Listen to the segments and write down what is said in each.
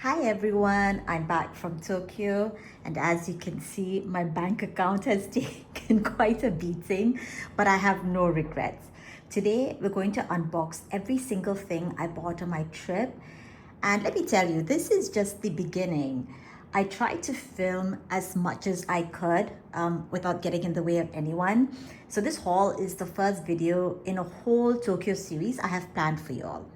Hi everyone, I'm back from Tokyo, and as you can see, my bank account has taken quite a beating, but I have no regrets. Today, we're going to unbox every single thing I bought on my trip, and let me tell you, this is just the beginning. I tried to film as much as I could without getting in the way of anyone. So this haul is the first video in a whole Tokyo series I have planned for you all.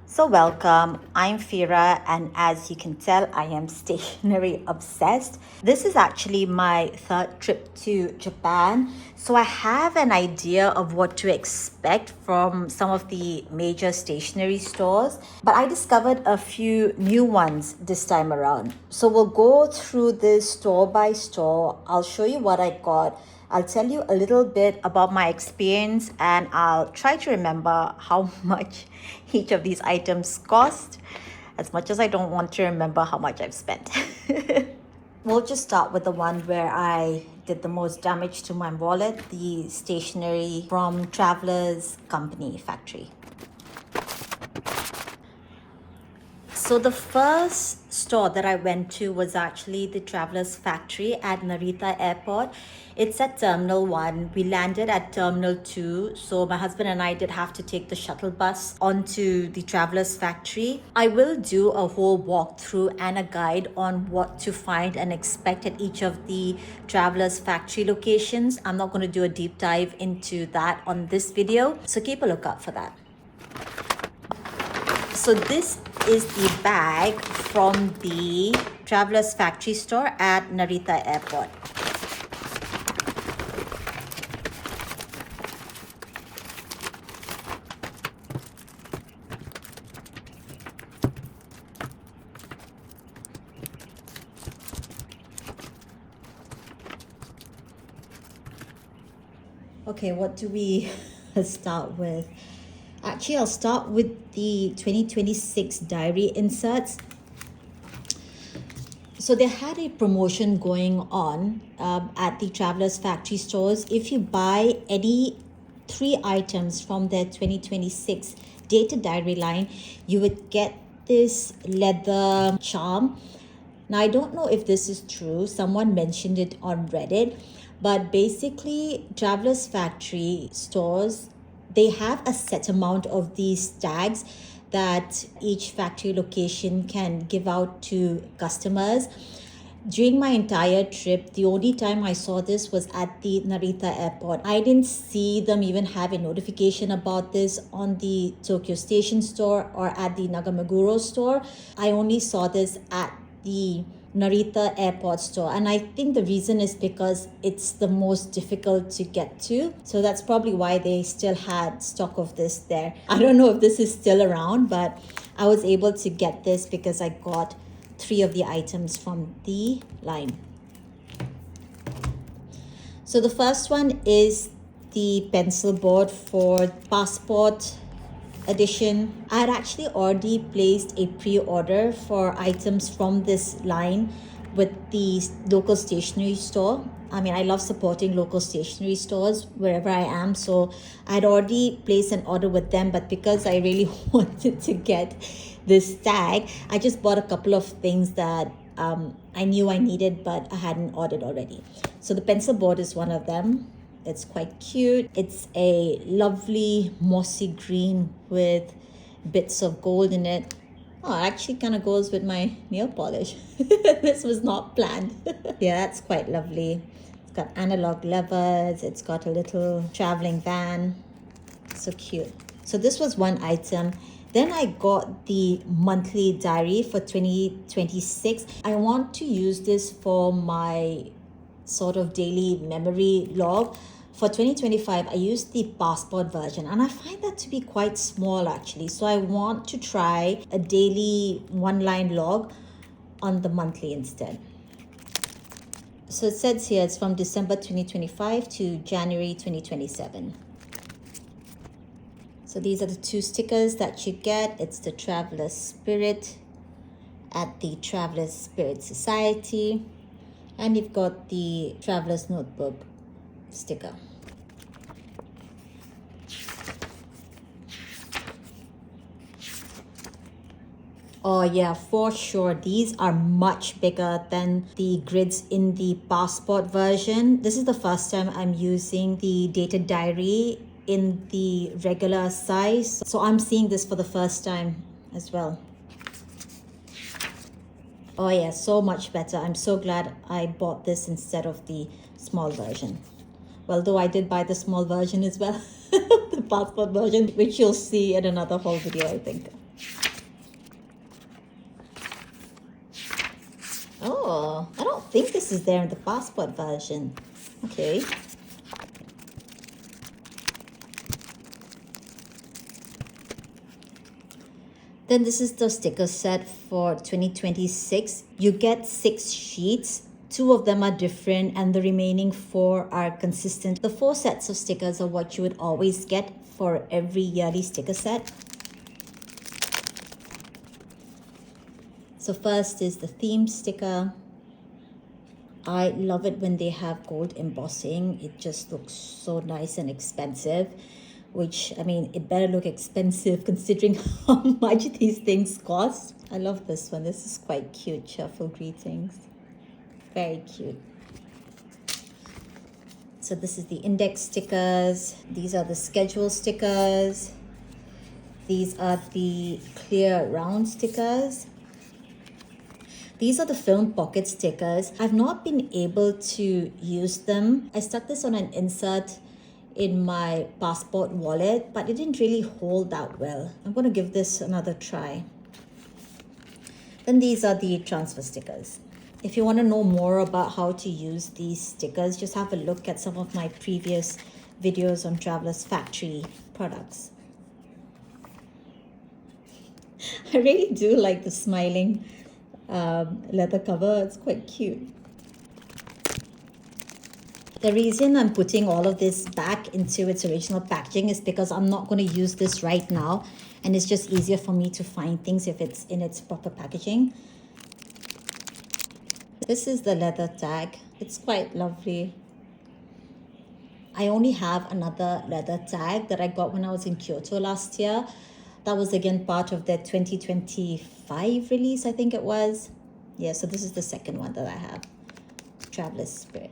So welcome, I'm Fira, and as you can tell, I am stationery obsessed. This is actually my third trip to Japan, so I have an idea of what to expect from some of the major stationery stores, but I discovered a few new ones this time around. So we'll go through this store by store. I'll show you what I got. I'll tell you a little bit about my experience, and I'll try to remember how much each of these items cost, as much as I don't want to remember how much I've spent. We'll just start with the one where I did the most damage to my wallet, the stationery from Travelers Company Factory. So the first store that I went to was actually the Travelers Factory at Narita Airport. It's at Terminal 1. We landed at Terminal 2. So my husband and I did have to take the shuttle bus onto the Travelers Factory. I will do a whole walkthrough and a guide on what to find and expect at each of the Travelers Factory locations. I'm not going to do a deep dive into that on this video, so keep a lookout for that. So this is the bag from the Travelers Factory store at Narita Airport. Okay, what do we start with? Actually, I'll start with the 2026 diary inserts. So they had a promotion going on at the Travelers Factory stores. If you buy any 3 items from their 2026 dated diary line, you would get this leather charm. Now, I don't know if this is true. Someone mentioned it on Reddit, but basically, Travelers Factory stores, they have a set amount of these tags that each factory location can give out to customers. During my entire trip, the only time I saw this was at the Narita Airport. I didn't see them even have a notification about this on the Tokyo Station store or at the Nakameguro store. I only saw this at the Narita Airport store, and I think the reason is because it's the most difficult to get to, so that's probably why they still had stock of this there. I don't know if this is still around, but I was able to get this because I got 3 of the items from the line. So the first one is the pencil board for passport edition. I had actually already placed a pre-order for items from this line with the local stationery store. I mean, I love supporting local stationery stores wherever I am, so I'd already placed an order with them, but because I really wanted to get this tag, I just bought a couple of things that I knew I needed but I hadn't ordered already. So the pencil board is one of them. It's quite cute. It's a lovely mossy green with bits of gold in it. Oh, it actually kind of goes with my nail polish. This was not planned. Yeah, that's quite lovely. It's got analog levers. It's got a little traveling van. So cute. So this was one item. Then I got the monthly diary for 2026. I want to use this for my sort of daily memory log. For 2025, I used the passport version, and I find that to be quite small actually. So I want to try a daily 1-line log on the monthly instead. So it says here it's from December 2025 to January 2027. So these are the 2 stickers that you get. It's the Traveler's Spirit at the Traveler's Spirit Society. And you've got the Traveler's Notebook sticker. Oh yeah, for sure. These are much bigger than the grids in the passport version. This is the first time I'm using the dated diary in the regular size. So I'm seeing this for the first time as well. Oh yeah, so much better. I'm so glad I bought this instead of the small version. Well, though I did buy the small version as well, the passport version, which you'll see in another haul video, I think. Oh, I don't think this is there in the passport version. Okay. Then this is the sticker set for 2026. You get 6 sheets. 2 of them are different and the remaining 4 are consistent. The 4 sets of stickers are what you would always get for every yearly sticker set. So first is the theme sticker. I love it when they have gold embossing. It just looks so nice and expensive, which, I mean, it better look expensive considering how much these things cost. I love this one. This is quite cute. Cheerful greetings. Very cute. So this is the index stickers. These are the schedule stickers. These are the clear round stickers. These are the film pocket stickers. I've not been able to use them. I stuck this on an insert in my passport wallet, but it didn't really hold that well. I'm going to give this another try. Then these are the transfer stickers. If you want to know more about how to use these stickers, just have a look at some of my previous videos on Traveler's Factory products. I really do like the smiling leather cover. It's quite cute. The reason I'm putting all of this back into its original packaging is because I'm not going to use this right now, and it's just easier for me to find things if it's in its proper packaging. This is the leather tag. It's quite lovely. I only have another leather tag that I got when I was in Kyoto last year. That was again part of their 2025 release, I think it was. Yeah, so this is the second one that I have. Traveler's Spirit.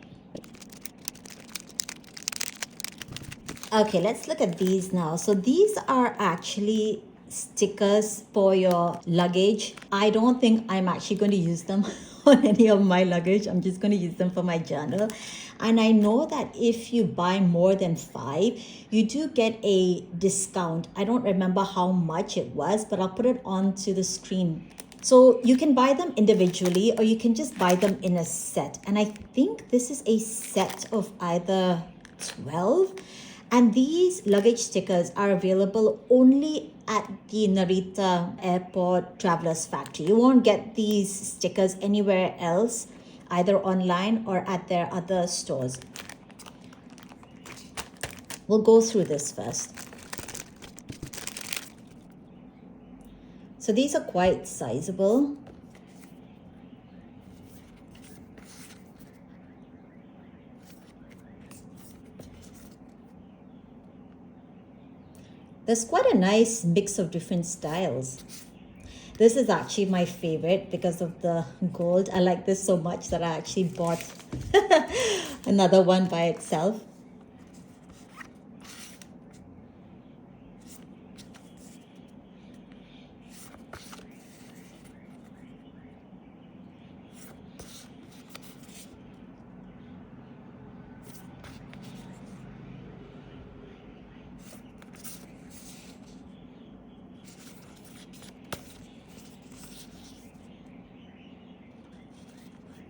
Okay, let's look at these now. So these are actually stickers for your luggage. I don't think I'm actually going to use them on any of my luggage. I'm just going to use them for my journal. And I know that if you buy more than 5, you do get a discount. I don't remember how much it was, but I'll put it onto the screen. So you can buy them individually or you can just buy them in a set. And I think this is a set of either 12. And these luggage stickers are available only at the Narita Airport Traveler's Factory. You won't get these stickers anywhere else, either online or at their other stores. We'll go through this first. So these are quite sizable. There's quite a nice mix of different styles. This is actually my favorite because of the gold. I like this so much that I actually bought another one by itself.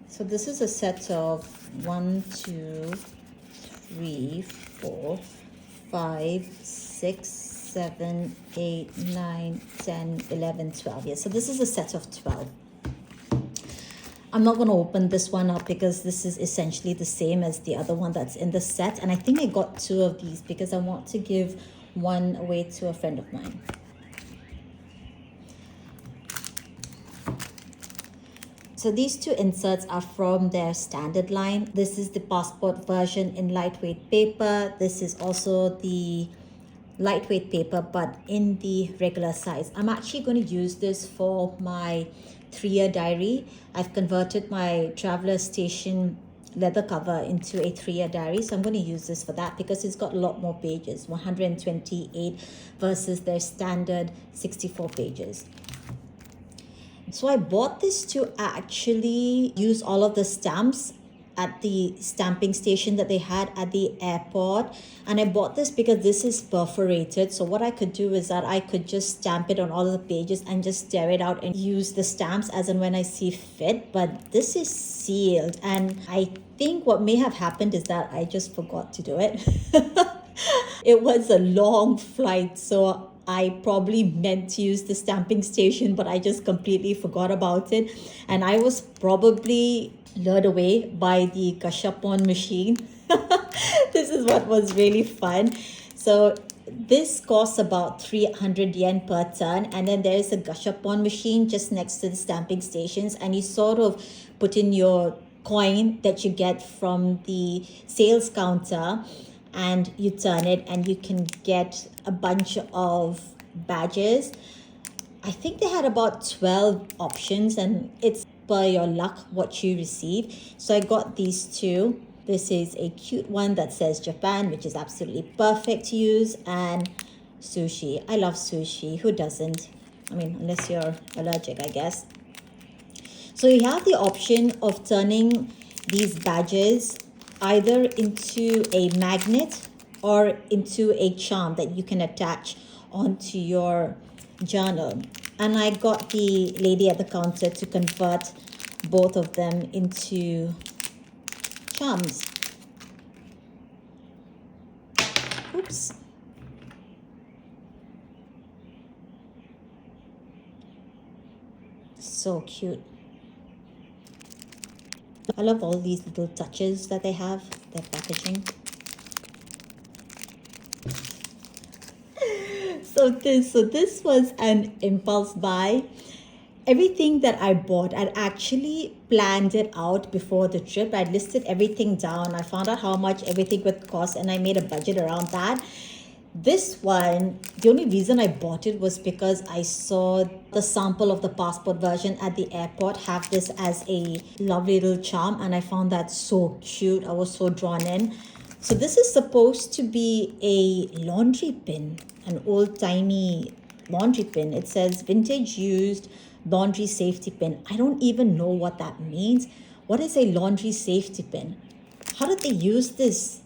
So this is a set of 1, 2, 3, 4, 5, 6, 7, 8, 9, 10, 11, 12. Yeah, so this is a set of 12. I'm not going to open this one up because this is essentially the same as the other one that's in the set. And I think I got 2 of these because I want to give one away to a friend of mine. So these 2 inserts are from their standard line. This is the passport version in lightweight paper. This is also the lightweight paper, but in the regular size. I'm actually going to use this for my 3-year diary. I've converted my traveler station leather cover into a 3-year diary, so I'm going to use this for that because it's got a lot more pages, 128 versus their standard 64 pages. So I bought this to actually use all of the stamps at the stamping station that they had at the airport. And I bought this because this is perforated. So what I could do is that I could just stamp it on all of the pages and just tear it out and use the stamps as and when I see fit. But this is sealed. And I think what may have happened is that I just forgot to do it. It was a long flight, so I probably meant to use the stamping station, but I just completely forgot about it. And I was probably lured away by the Gachapon machine. This is what was really fun. So this costs about 300 yen per ton, and then there's a Gachapon machine just next to the stamping stations, and you sort of put in your coin that you get from the sales counter and you turn it and you can get a bunch of badges. I think they had about 12 options and it's per your luck what you receive. So I got these two. This is a cute one that says Japan, which is absolutely perfect to use, and sushi. I love sushi. Who doesn't? I mean, unless you're allergic, I guess. So you have the option of turning these badges either into a magnet or into a charm that you can attach onto your journal. And I got the lady at the counter to convert both of them into charms. Oops. So cute. I love all these little touches that they have, their packaging. So this was an impulse buy. Everything that I bought, I'd actually planned it out before the trip. I'd listed everything down. I found out how much everything would cost and I made a budget around that. This one, the only reason I bought it was because I saw the sample of the passport version at the airport have this as a lovely little charm, and I found that so cute. I was so drawn in. So this is supposed to be a laundry pin, an old-timey laundry pin. It says vintage used laundry safety pin. I don't even know what that means. What is a laundry safety pin? How did they use this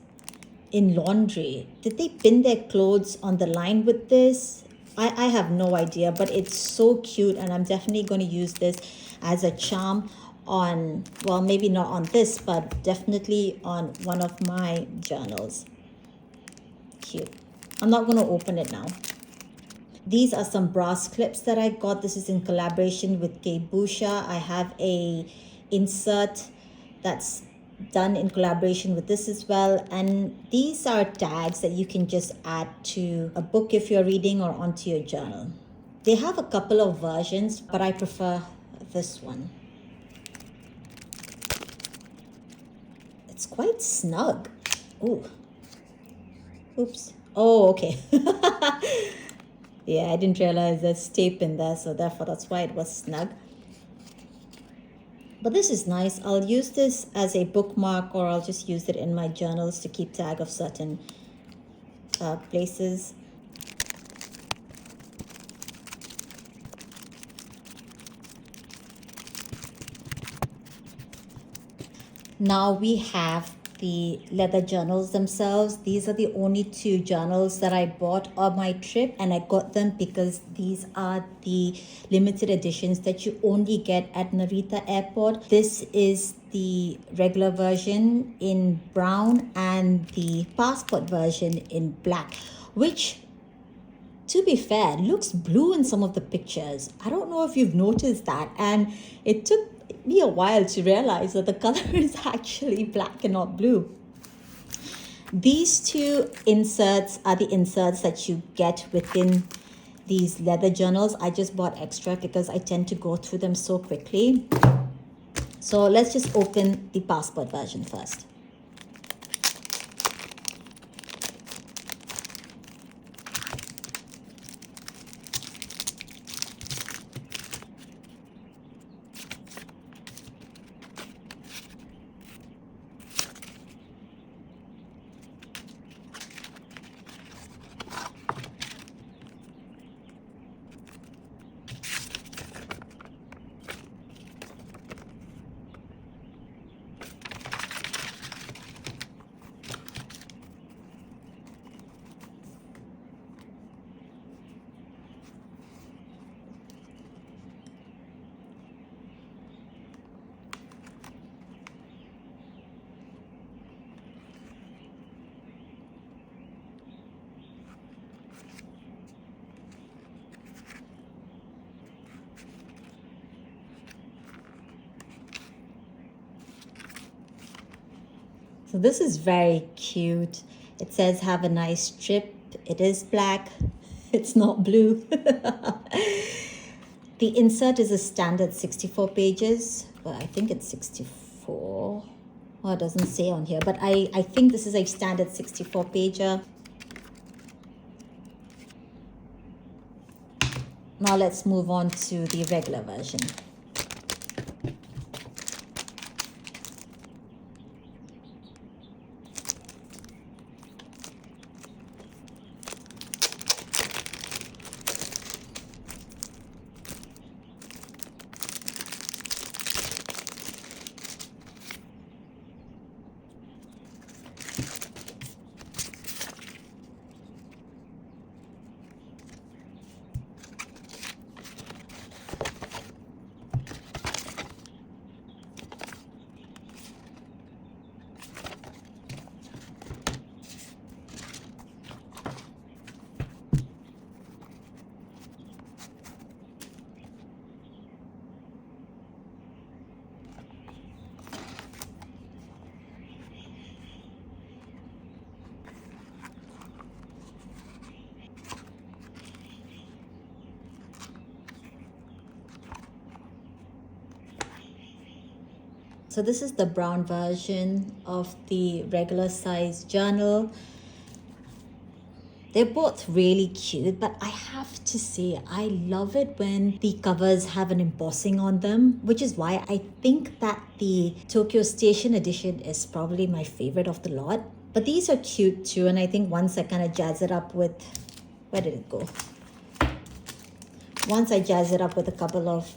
in laundry? Did they pin their clothes on the line with this? I have no idea, but it's so cute, and I'm definitely going to use this as a charm on, well, maybe not on this, but definitely on one of my journals. Cute. I'm not going to open it now. These are some brass clips that I got. This is in collaboration with Keibusha. I have a insert that's done in collaboration with this as well, and these are tags that you can just add to a book if you're reading or onto your journal. They have a couple of versions, but I prefer this one. It's quite snug. Ooh. Oops. Oh, okay. Yeah, I didn't realize there's tape in there, so therefore that's why it was snug. But this is nice. I'll use this as a bookmark, or I'll just use it in my journals to keep tag of certain places. Now we have the leather journals themselves. These are the only two journals that I bought on my trip, and I got them because these are the limited editions that you only get at Narita Airport. This is the regular version in brown and the passport version in black, which, to be fair, looks blue in some of the pictures. I don't know if you've noticed that, and it took me a while to realize that the color is actually black and not blue. These two inserts are the inserts that you get within these leather journals. I just bought extra because I tend to go through them so quickly. So let's just open the passport version first. So this is very cute. It says have a nice trip. It is black. It's not blue. The insert is a standard 64 pages, but I think it's 64. Oh, it doesn't say on here, but I think this is a standard 64 pager. Now let's move on to the regular version. So this is the brown version of the regular size journal. They're both really cute, but I have to say, I love it when the covers have an embossing on them, which is why I think that the Tokyo Station edition is probably my favorite of the lot. But these are cute too, and I think once I kind of jazz it up with, where did it go? Once I jazz it up with a couple of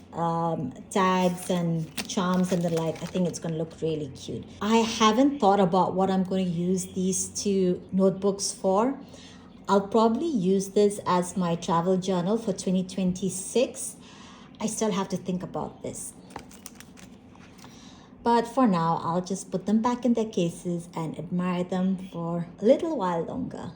tags and charms and the like, I think it's going to look really cute. I haven't thought about what I'm going to use these two notebooks for. I'll probably use this as my travel journal for 2026. I still have to think about this. But for now, I'll just put them back in their cases and admire them for a little while longer.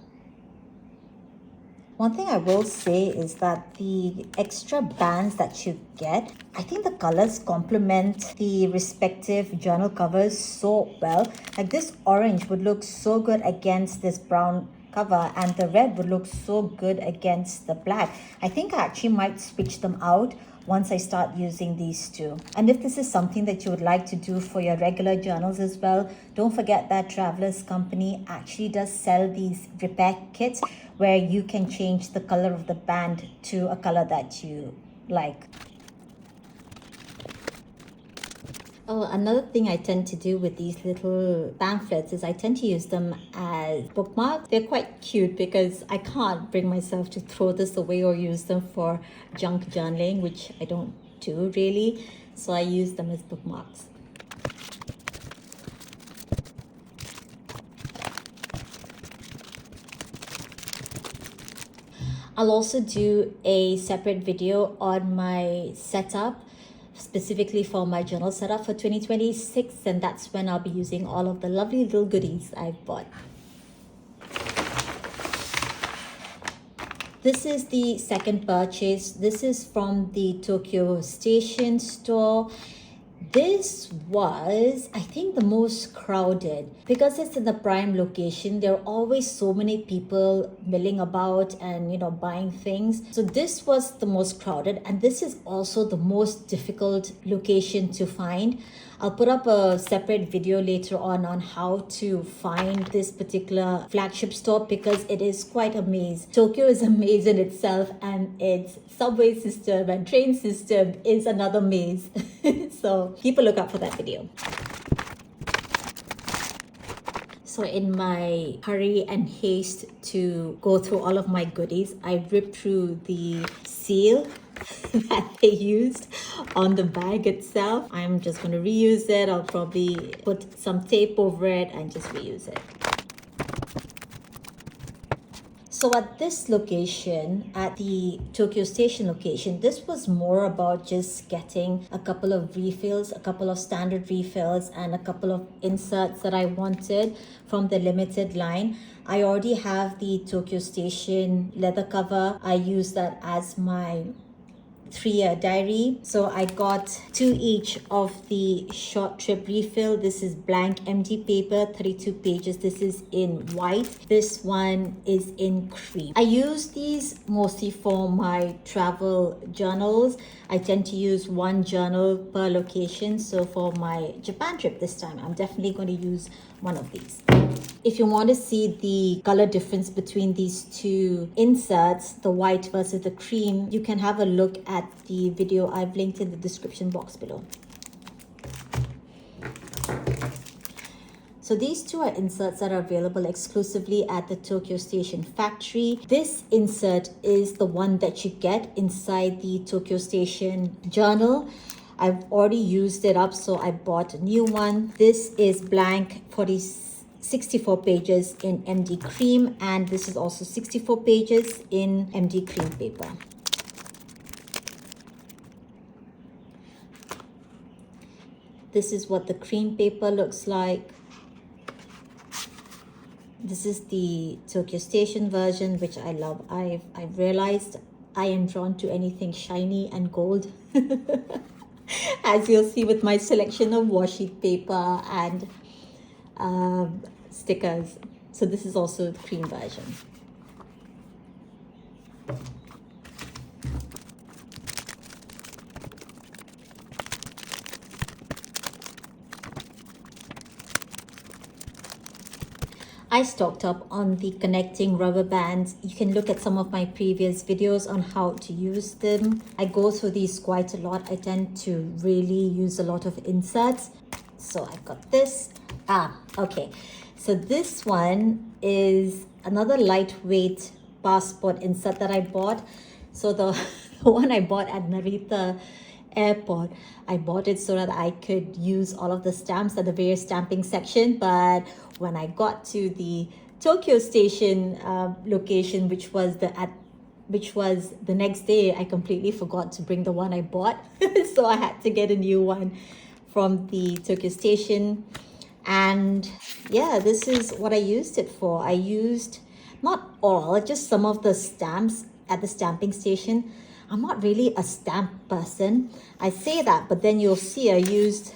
One thing I will say is that the extra bands that you get, I think the colors complement the respective journal covers so well. Like this orange would look so good against this brown cover, and the red would look so good against the black. I think I actually might switch them out once I start using these two. And if this is something that you would like to do for your regular journals as well, don't forget that Travelers Company actually does sell these repair kits where you can change the color of the band to a color that you like. Oh, another thing I tend to do with these little pamphlets is I tend to use them as bookmarks. They're quite cute because I can't bring myself to throw this away or use them for junk journaling, which I don't do really. So I use them as bookmarks. I'll also do a separate video on my setup, specifically for my journal setup for 2026, and that's when I'll be using all of the lovely little goodies I've bought. This is the second purchase. This is from the Tokyo Station store. This was, I think, the most crowded because it's in the prime location. There are always so many people milling about and, buying things. So this was the most crowded, and this is also the most difficult location to find. I'll put up a separate video later on how to find this particular flagship store because it is quite a maze. Tokyo is a maze in itself, and its subway system and train system is another maze. So keep a lookout for that video. So in my hurry and haste to go through all of my goodies, I ripped through the seal that they used on the bag itself. I'm just going to reuse it. I'll probably put some tape over it and just reuse it. So at this location, at the Tokyo Station location, this was more about just getting a couple of refills, a couple of standard refills, and a couple of inserts that I wanted from the limited line. I already have the Tokyo Station leather cover. I use that as my 3-year diary. So I got 2 each of the short trip refill. This is blank empty paper, 32 pages. This is in white. This one is in cream. I use these mostly for my travel journals. I tend to use one journal per location. So for my Japan trip this time, I'm definitely going to use one of these. If you want to see the color difference between these two inserts, the white versus the cream, you can have a look at the video I've linked in the description box below. So these two are inserts that are available exclusively at the Tokyo Station factory. This insert is the one that you get inside the Tokyo Station journal. I've already used it up, so I bought a new one. This is blank 64 pages in MD cream, and this is also 64 pages in MD cream paper. This is what the cream paper looks like. This is the Tokyo Station version, which I love. I've realized I am drawn to anything shiny and gold. As you'll see with my selection of washi paper and stickers. So this is also the cream version. I stocked up on the connecting rubber bands. You can look at some of my previous videos on how to use them. I go through these quite a lot. I tend to really use a lot of inserts. So I got this. Okay. So this one is another lightweight passport insert that I bought. So the one I bought at Narita Airport, I bought it so that I could use all of the stamps at the various stamping section. But when I got to the Tokyo Station location, which was the next day, I completely forgot to bring the one I bought. So I had to get a new one from the Tokyo Station. And yeah, this is what I used it for. I used not all, just some of the stamps at the stamping station. I'm not really a stamp person. I say that, but then you'll see I used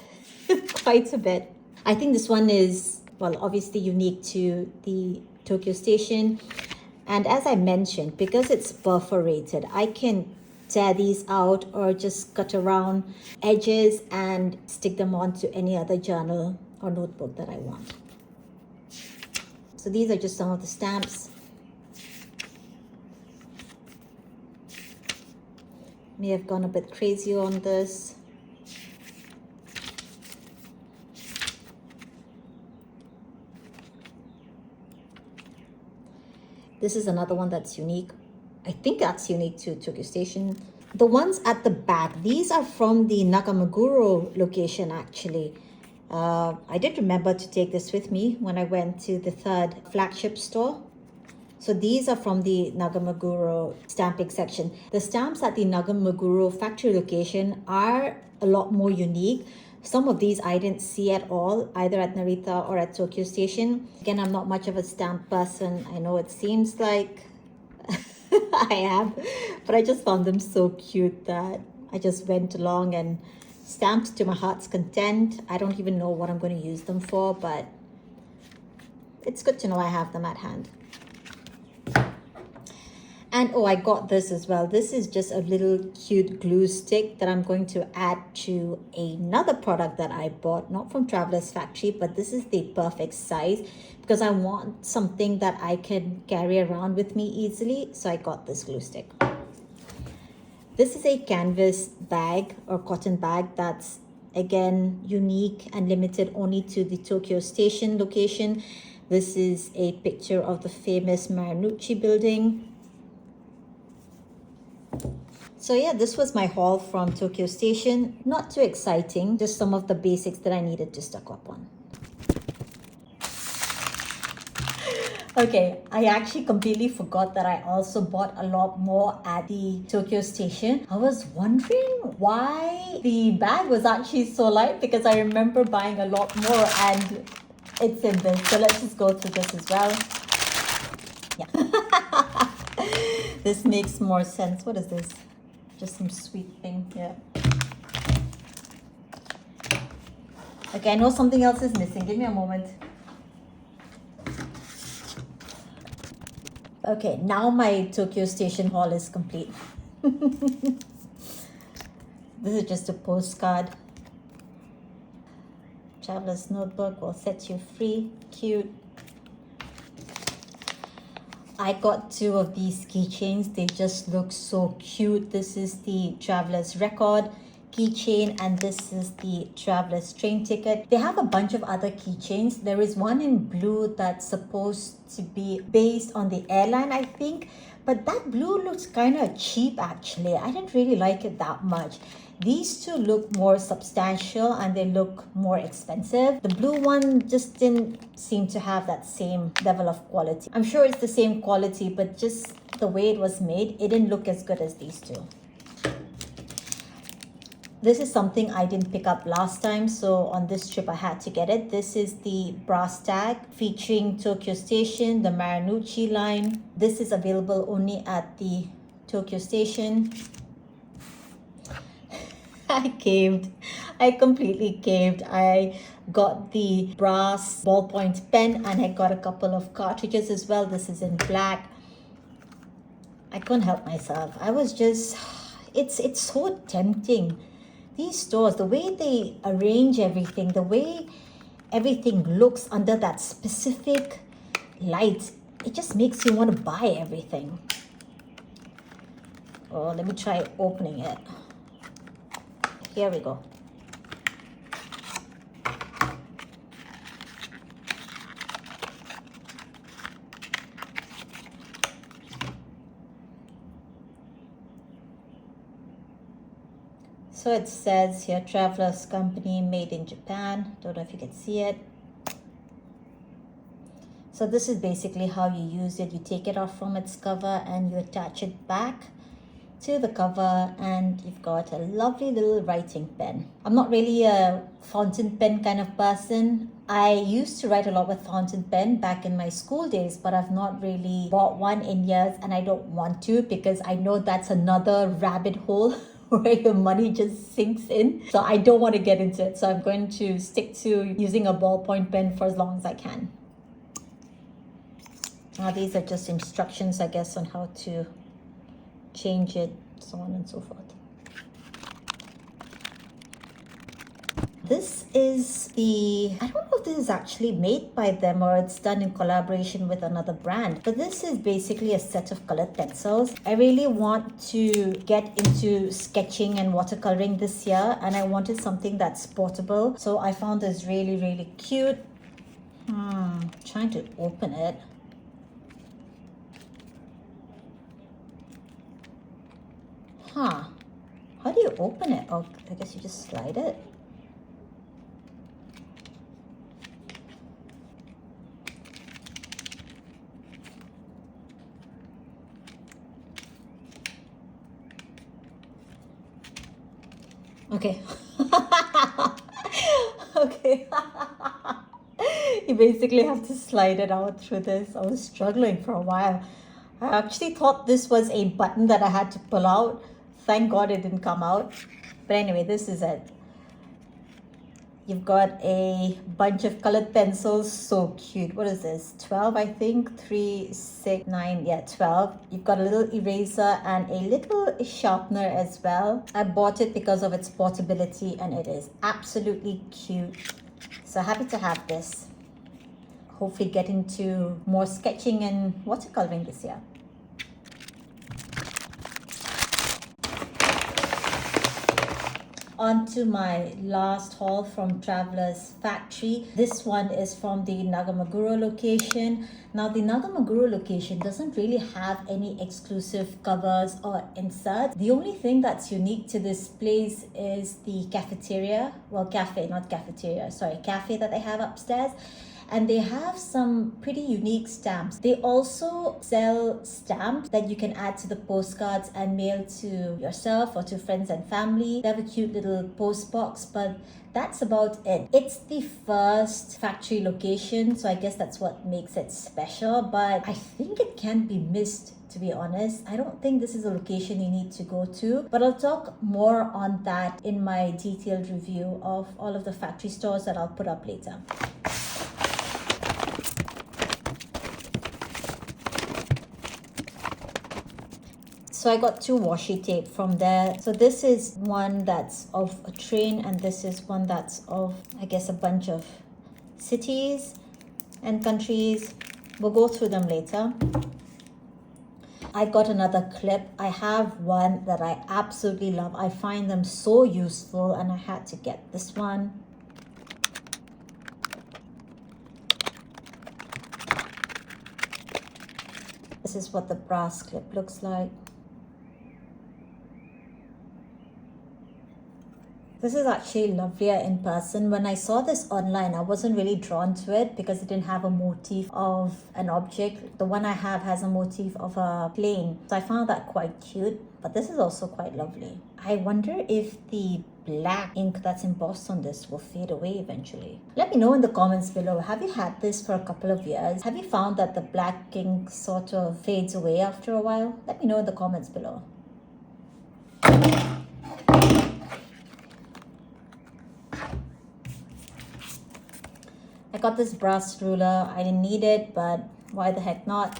quite a bit. I think this one is, well, obviously unique to the Tokyo Station. And as I mentioned, because it's perforated, I can tear these out or just cut around edges and stick them onto any other journal or notebook that I want. So these are just some of the stamps. May have gone a bit crazy on this. This is another one that's unique. I think that's unique to Tokyo Station. The ones at the back, these are from the Nakameguro location actually. I did remember to take this with me when I went to the 3rd flagship store. So these are from the Nakameguro stamping section. The stamps at the Nakameguro factory location are a lot more unique. Some of these I didn't see at all, either at Narita or at Tokyo Station. Again, I'm not much of a stamp person. I know it seems like I am, but I just found them so cute that I just went along and stamped to my heart's content. I don't even know what I'm going to use them for, but it's good to know I have them at hand. And oh, I got this as well. This is just a little cute glue stick that I'm going to add to another product that I bought, not from Traveler's Factory, but this is the perfect size because I want something that I can carry around with me easily. So I got this glue stick. This is a canvas bag or cotton bag that's, again, unique and limited only to the Tokyo Station location. This is a picture of the famous Marinucci building. So yeah, this was my haul from Tokyo Station. Not too exciting, just some of the basics that I needed to stock up on. Okay, I actually completely forgot that I also bought a lot more at the Tokyo Station. I was wondering why the bag was actually so light because I remember buying a lot more and it's in this. So let's just go through this as well. Yeah. This makes more sense. What is this? just some sweet thing here. Okay, I know something else is missing. Give me a moment. Okay, now my Tokyo Station haul is complete. This is just a postcard. Traveler's notebook will set you free. Cute. I got 2 of these keychains. They just look so cute. This is the Traveler's Record keychain and this is the Traveler's Train ticket. They have a bunch of other keychains. There is one in blue that's supposed to be based on the airline, I think. But that blue looks kind of cheap actually. I didn't really like it that much. These 2 look more substantial and they look more expensive. The blue one just didn't seem to have that same level of quality. I'm sure it's the same quality, but just the way it was made, it didn't look as good as these 2. This is something I didn't pick up last time, so on this trip I had to get it. This is the brass tag featuring Tokyo Station, the Marinucci line. This is available only at the Tokyo Station. I caved. I completely caved. I got the brass ballpoint pen and I got a couple of cartridges as well. This is in black. I couldn't help myself. I was just, it's so tempting. These stores, the way they arrange everything, the way everything looks under that specific light, it just makes you want to buy everything. Oh, let me try opening it. Here we go. So it says here, Traveler's Company, made in Japan. Don't know if you can see it. So this is basically how you use it. You take it off from its cover and you attach it back to the cover and you've got a lovely little writing pen. I'm not really a fountain pen kind of person. I used to write a lot with fountain pen back in my school days, but I've not really bought one in years and I don't want to because I know that's another rabbit hole where your money just sinks in. So I don't want to get into it. So I'm going to stick to using a ballpoint pen for as long as I can. Now these are just instructions, I guess, on how to change it, so on and so forth. This is the, I don't know if this is actually made by them or it's done in collaboration with another brand, but this is basically a set of colored pencils. I really want to get into sketching and watercoloring this year and I wanted something that's portable. So I found this really, really cute. Trying to open it. How do you open it? Oh, I guess you just slide it. Okay. Okay. You basically have to slide it out through this. I was struggling for a while. I actually thought this was a button that I had to pull out. Thank God it didn't come out. But anyway, this is it. You've got a bunch of colored pencils. So cute. What is this? 12, I think. 3, 6, 9. Yeah, 12. You've got a little eraser and a little sharpener as well. I bought it because of its portability and it is absolutely cute. So happy to have this. Hopefully get into more sketching and watercoloring this year. On to my last haul from Traveler's Factory. This one is from the Nakameguro location. Now the Nakameguro location doesn't really have any exclusive covers or inserts. The only thing that's unique to this place is the cafeteria. Well, cafe, not cafeteria. Sorry, cafe that they have upstairs. and they have some pretty unique stamps. They also sell stamps that you can add to the postcards and mail to yourself or to friends and family. They have a cute little post box, but that's about it. It's the first factory location, so I guess that's what makes it special, but I think it can be missed, to be honest. I don't think this is a location you need to go to, but I'll talk more on that in my detailed review of all of the factory stores that I'll put up later. So I got 2 washi tape from there. So this is one that's of a train, and this is one that's of, I guess, a bunch of cities and countries. We'll go through them later. I got another clip. I have one that I absolutely love. I find them so useful, and I had to get this one. This is what the brass clip looks like. This is actually lovelier in person. When I saw this online, I wasn't really drawn to it because it didn't have a motif of an object. The one I have has a motif of a plane. So I found that quite cute, but this is also quite lovely. I wonder if the black ink that's embossed on this will fade away eventually. Let me know in the comments below. Have you had this for a couple of years? Have you found that the black ink sort of fades away after a while? Let me know in the comments below. I got this brass ruler. I didn't need it, but why the heck not?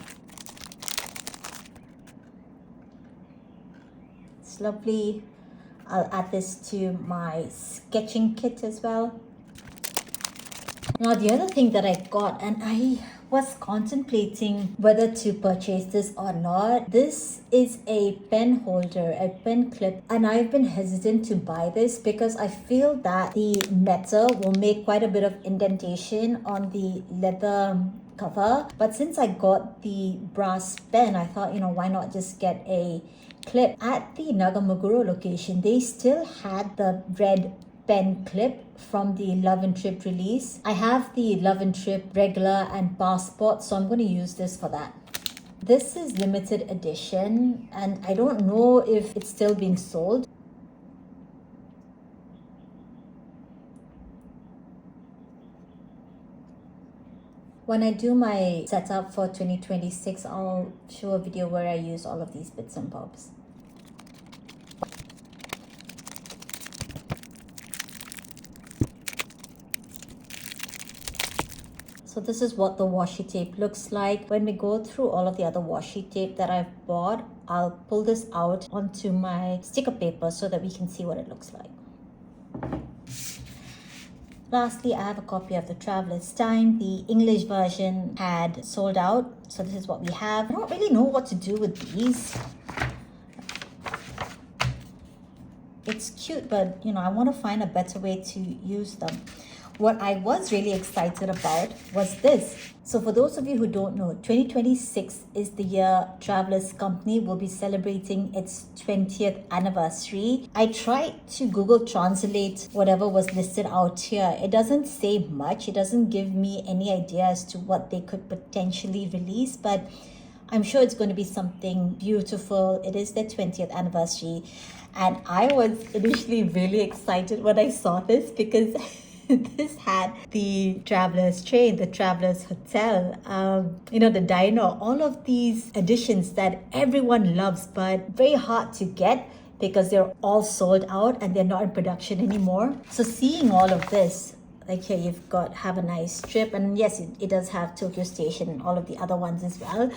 It's lovely. I'll add this to my sketching kit as well. Now, the other thing that I got, and I was contemplating whether to purchase this or not. This is a pen holder, a pen clip, and I've been hesitant to buy this because I feel that the metal will make quite a bit of indentation on the leather cover. But since I got the brass pen, I thought, why not just get a clip. At the Nakameguro location, they still had the red pen clip from the Love and Trip release. I have the Love and Trip regular and passport, so I'm going to use this for that. This is limited edition, and I don't know if it's still being sold. When I do my setup for 2026, I'll show a video where I use all of these bits and bobs. So this is what the washi tape looks like. When we go through all of the other washi tape that I've bought, I'll pull this out onto my sticker paper so that we can see what it looks like. Lastly, I have a copy of the Traveler's Time. The English version had sold out, so this is what we have. I don't really know what to do with these. It's cute, but I want to find a better way to use them. What I was really excited about was this. So for those of you who don't know, 2026 is the year Travelers Company will be celebrating its 20th anniversary. I tried to Google Translate whatever was listed out here. It doesn't say much. It doesn't give me any idea as to what they could potentially release, but I'm sure it's going to be something beautiful. It is their 20th anniversary. And I was initially really excited when I saw this because this had the Traveler's Train, the Traveler's Hotel, the diner, all of these additions that everyone loves, but very hard to get because they're all sold out and they're not in production anymore. So seeing all of this, like here you've got Have a Nice Trip, and yes, it does have Tokyo Station and all of the other ones as well.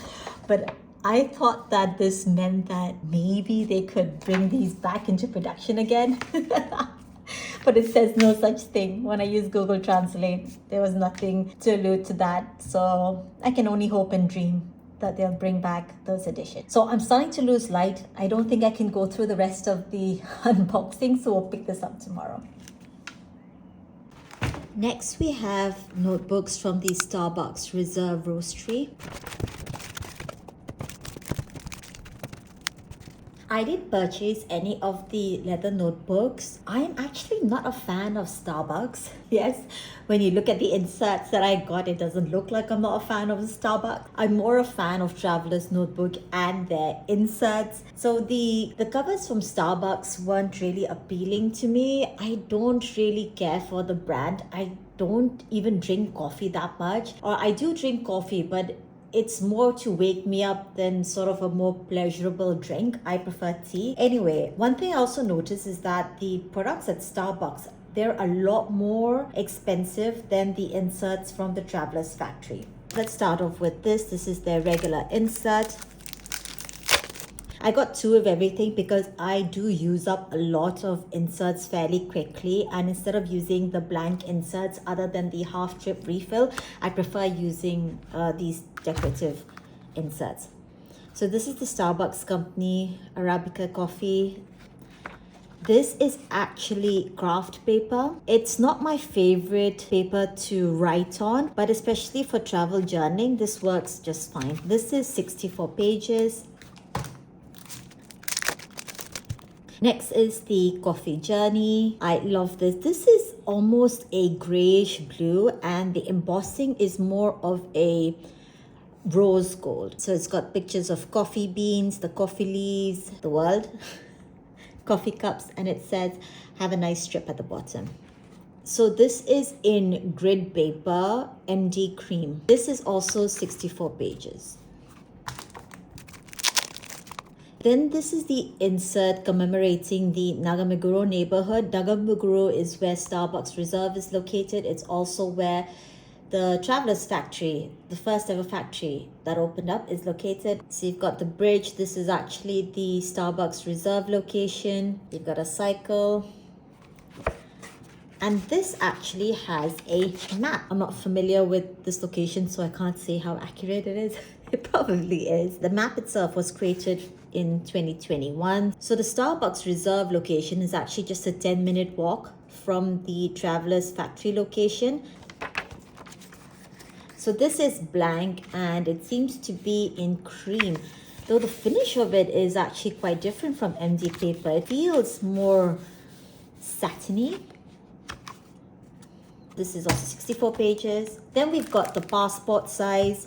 But I thought that this meant that maybe they could bring these back into production again. But it says no such thing. When I use Google Translate, there was nothing to allude to that. So I can only hope and dream that they'll bring back those editions. So I'm starting to lose light. I don't think I can go through the rest of the unboxing, so we'll pick this up tomorrow. Next, we have notebooks from the Starbucks Reserve Roastery. I didn't purchase any of the leather notebooks. I'm actually not a fan of Starbucks. Yes, when you look at the inserts that I got, it doesn't look like I'm not a fan of Starbucks. I'm more a fan of Traveler's Notebook and their inserts. So the covers from Starbucks weren't really appealing to me. I don't really care for the brand. I don't even drink coffee that much. Or I do drink coffee, but it's more to wake me up than sort of a more pleasurable drink. I prefer tea. Anyway, one thing I also noticed is that the products at Starbucks, they're a lot more expensive than the inserts from the Traveler's Factory. Let's start off with this. This is their regular insert. I got 2 of everything because I do use up a lot of inserts fairly quickly, and instead of using the blank inserts other than the half trip refill, I prefer using these decorative inserts. So this is the Starbucks company Arabica coffee. This is actually craft paper. It's not my favorite paper to write on, but especially for travel journaling, this works just fine. This is 64 pages. Next is the coffee journey. I love this. This is almost a grayish blue, and the embossing is more of a rose gold. So it's got pictures of coffee beans, the coffee leaves, the world, coffee cups, and it says, have a nice strip at the bottom. So this is in grid paper, MD cream. This is also 64 pages. Then this is the insert commemorating the Nakameguro neighborhood. Nakameguro is where Starbucks Reserve is located. It's also where the Traveler's Factory, the first ever factory that opened up, is located. So you've got the bridge. This is actually the Starbucks Reserve location. You've got a cycle. And this actually has a map. I'm not familiar with this location, so I can't say how accurate it is. It probably is. The map itself was created in 2021. So the Starbucks Reserve location is actually just a 10-minute walk from the Traveler's Factory location. So this is blank and it seems to be in cream, though the finish of it is actually quite different from MD paper. It feels more satiny. This is also 64 pages. Then we've got the passport size.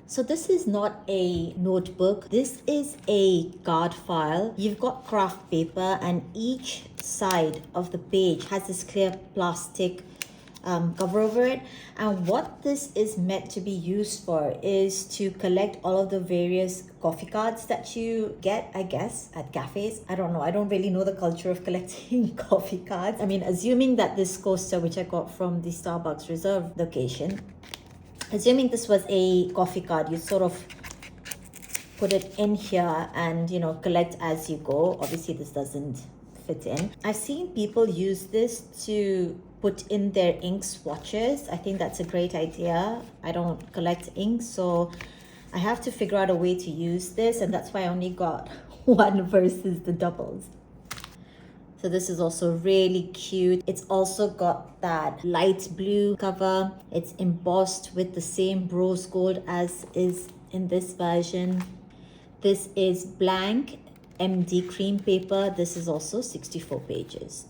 So this is not a notebook. This is a card file. You've got craft paper, and each side of the page has this clear plastic cover over it. And what this is meant to be used for is to collect all of the various coffee cards that you get, I guess, at cafes. I don't know. I don't really know the culture of collecting coffee cards. I mean, assuming that this coaster, which I got from the Starbucks Reserve location, assuming this was a coffee card, you sort of put it in here and, you know, collect as you go. Obviously, this doesn't fit in. I've seen people use this to put in their ink swatches. I think that's a great idea. I don't collect ink, so I have to figure out a way to use this, and that's why I only got one versus the doubles. So this is also really cute. It's also got that light blue cover. It's embossed with the same rose gold as is in this version. This is blank MD cream paper. This is also 64 pages.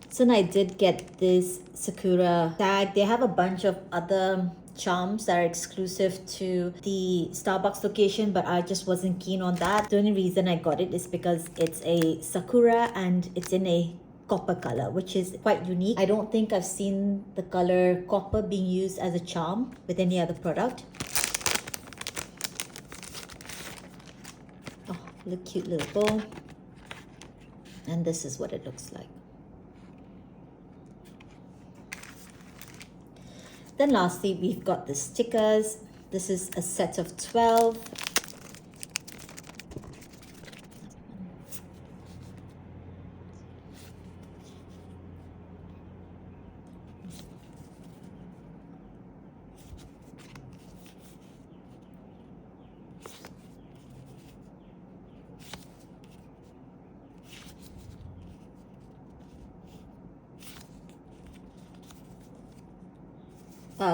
So I did get this Sakura tag. They have a bunch of other charms that are exclusive to the Starbucks location, but I just wasn't keen on that. The only reason I got it is because it's a Sakura and it's in a copper color, which is quite unique. I don't think I've seen the color copper being used as a charm with any other product. Oh, look, cute little bow. And this is what it looks like. Then lastly, we've got the stickers. This is a set of 12.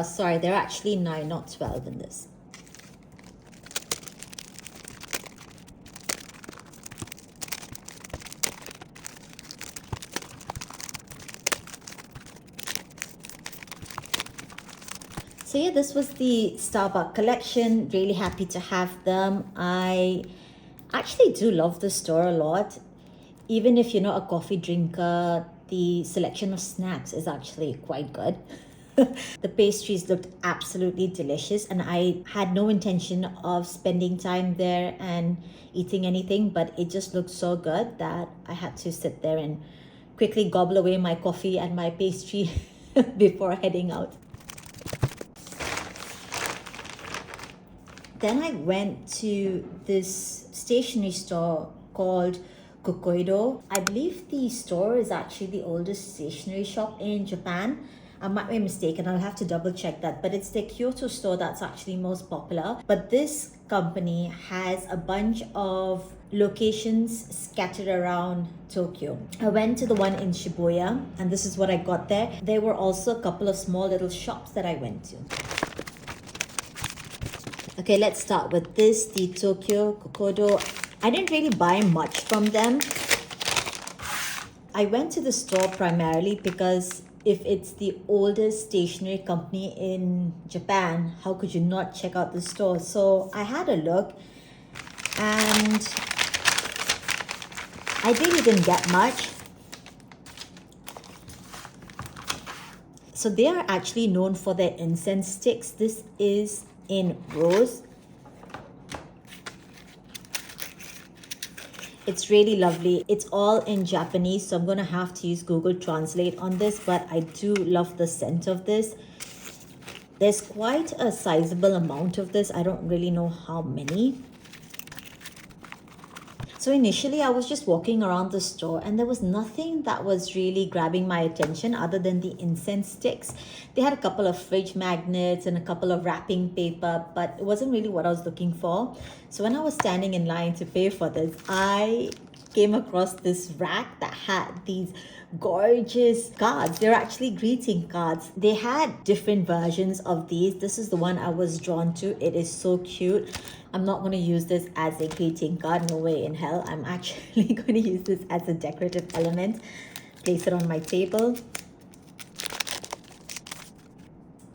Sorry, there are actually 9, not 12 in this. So yeah, this was the Starbucks collection. Really happy to have them. I actually do love the store a lot. Even if you're not a coffee drinker, the selection of snacks is actually quite good. The pastries looked absolutely delicious, and I had no intention of spending time there and eating anything, but it just looked so good that I had to sit there and quickly gobble away my coffee and my pastry before heading out. Then I went to this stationery store called Kyukyodo. I believe the store is actually the oldest stationery shop in Japan. I might be mistaken, I'll have to double check that, but it's the Kyoto store that's actually most popular. But this company has a bunch of locations scattered around Tokyo. I went to the one in Shibuya, and this is what I got there. There were also a couple of small little shops that I went to. Okay, let's start with this, the Tokyo Kyukyodo. I didn't really buy much from them. I went to the store primarily because if it's the oldest stationery company in Japan, how could you not check out the store? So I had a look and I really didn't get much. So they are actually known for their incense sticks. This is in rose. It's really lovely. It's all in Japanese, so I'm going to have to use Google Translate on this, but I do love the scent of this. There's quite a sizable amount of this. I don't really know how many. So initially I was just walking around the store and there was nothing that was really grabbing my attention other than the incense sticks. They had a couple of fridge magnets and a couple of wrapping paper, but it wasn't really what I was looking for. So when I was standing in line to pay for this, I came across this rack that had these gorgeous cards. They're actually greeting cards. They had different versions of these. This is the one I was drawn to. It is so cute. I'm not going to use this as a greeting card. No way in hell. I'm actually going to use this as a decorative element. Place it on my table.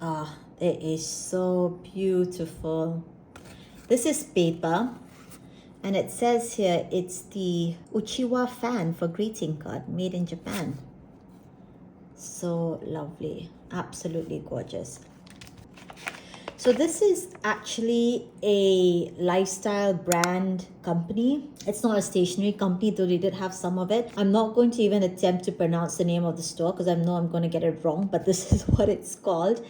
Ah, it is so beautiful. This is paper. And it says here, it's the Uchiwa fan for greeting card made in Japan. So lovely. Absolutely gorgeous. So this is actually a lifestyle brand company. It's not a stationery company, though they did have some of it. I'm not going to even attempt to pronounce the name of the store because I know I'm going to get it wrong, but this is what it's called.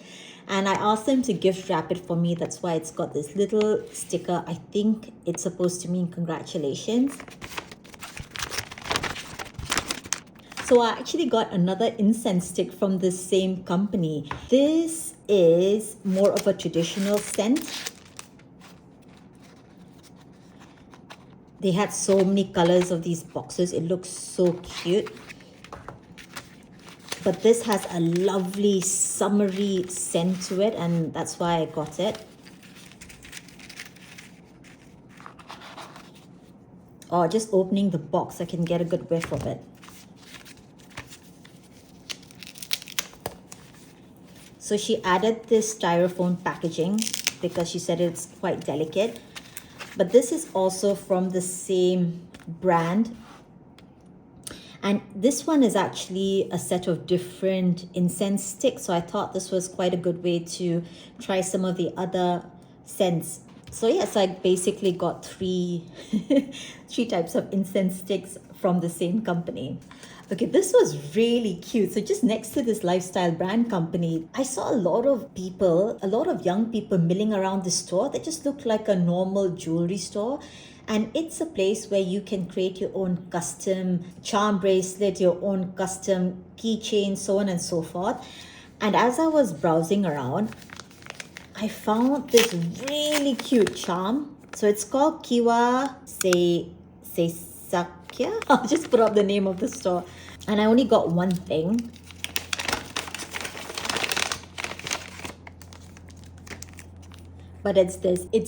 And I asked them to gift wrap it for me. That's why it's got this little sticker. I think it's supposed to mean congratulations. So I actually got another incense stick from the same company. This is more of a traditional scent. They had so many colors of these boxes. It looks so cute. But this has a lovely summery scent to it, and that's why I got it. Oh, just opening the box, I can get a good whiff of it. So she added this styrofoam packaging because she said it's quite delicate. But this is also from the same brand. And this one is actually a set of different incense sticks. So I thought this was quite a good way to try some of the other scents. So yes, I basically got three types of incense sticks from the same company. Okay, this was really cute. So just next to this lifestyle brand company, I saw a lot of young people milling around the store that just looked like a normal jewelry store. And it's a place where you can create your own custom charm bracelet, your own custom keychain, so on and so forth. And as I was browsing around, I found this really cute charm. So it's called Kiwa Seisakya. I'll just put up the name of the store. And I only got one thing. But it's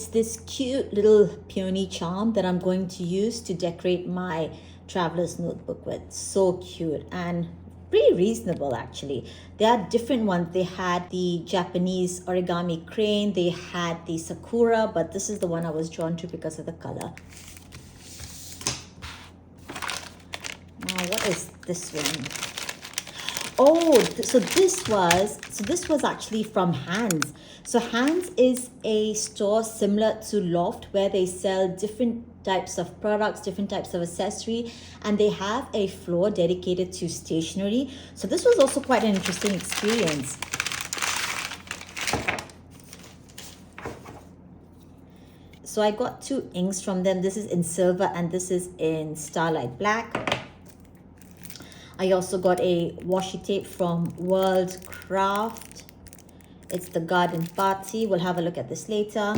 this cute little peony charm that I'm going to use to decorate my traveler's notebook with. So cute and pretty reasonable actually. There are different ones. They had the Japanese origami crane, they had the sakura, but this is the one I was drawn to because of the color. Now, what is this one? Oh, so this was actually from Hands. So Hands is a store similar to Loft where they sell different types of products, different types of accessory, and they have a floor dedicated to stationery. So this was also quite an interesting experience. So I got two inks from them. This is in silver and this is in Starlight Black. I also got a washi tape from World Craft. It's the Garden Party. We'll have a look at this later.